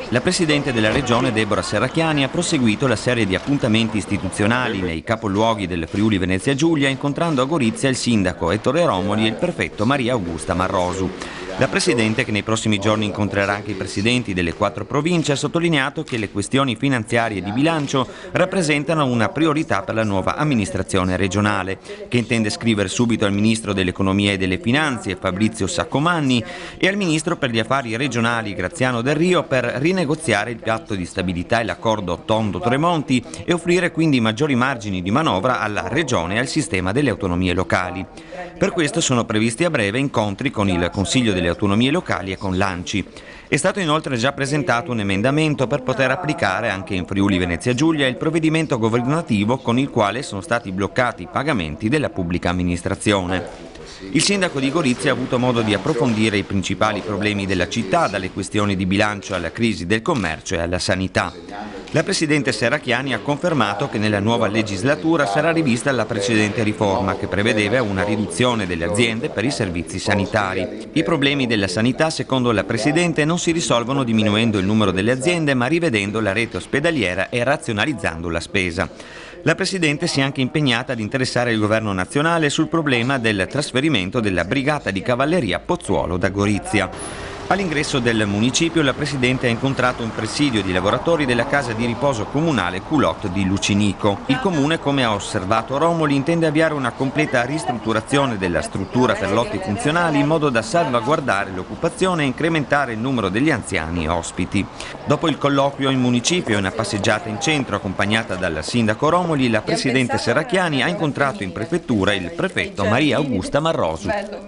La Presidente della Regione, Deborah Serracchiani, ha proseguito la serie di appuntamenti istituzionali nei capoluoghi del Friuli Venezia Giulia, incontrando a Gorizia il sindaco Ettore Romoli e il prefetto Maria Augusta Marrosu. La Presidente, che nei prossimi giorni incontrerà anche i presidenti delle 4 province, ha sottolineato che le questioni finanziarie e di bilancio rappresentano una priorità per la nuova amministrazione regionale, che intende scrivere subito al Ministro dell'Economia e delle Finanze, Fabrizio Saccomanni, e al Ministro per gli Affari Regionali, Graziano Del Rio, per rinegoziare il patto di stabilità e l'accordo Tondo-Tremonti e offrire quindi maggiori margini di manovra alla Regione e al sistema delle autonomie locali. Per questo sono previsti a breve incontri con il Consiglio delle Autonomie Locali e con l'ANCI. È stato inoltre già presentato un emendamento per poter applicare anche in Friuli Venezia Giulia il provvedimento governativo con il quale sono stati bloccati i pagamenti della pubblica amministrazione. Il sindaco di Gorizia ha avuto modo di approfondire i principali problemi della città, dalle questioni di bilancio alla crisi del commercio e alla sanità. La Presidente Serracchiani ha confermato che nella nuova legislatura sarà rivista la precedente riforma, che prevedeva una riduzione delle aziende per i servizi sanitari. I problemi della sanità, secondo la Presidente, non si risolvono diminuendo il numero delle aziende, ma rivedendo la rete ospedaliera e razionalizzando la spesa. La Presidente si è anche impegnata ad interessare il Governo nazionale sul problema del trasferimento della Brigata di Cavalleria Pozzuolo da Gorizia. All'ingresso del municipio la Presidente ha incontrato un presidio di lavoratori della casa di riposo comunale Culot di Lucinico. Il Comune, come ha osservato Romoli, intende avviare una completa ristrutturazione della struttura per lotti funzionali in modo da salvaguardare l'occupazione e incrementare il numero degli anziani ospiti. Dopo il colloquio in municipio e una passeggiata in centro accompagnata dal sindaco Romoli, la Presidente Serracchiani ha incontrato in prefettura il prefetto Maria Augusta Marrosu. Bello.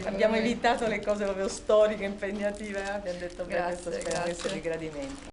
Abbiamo evitato le cose proprio storiche, impegnative, abbiamo detto bene, questo spero essere di gradimento.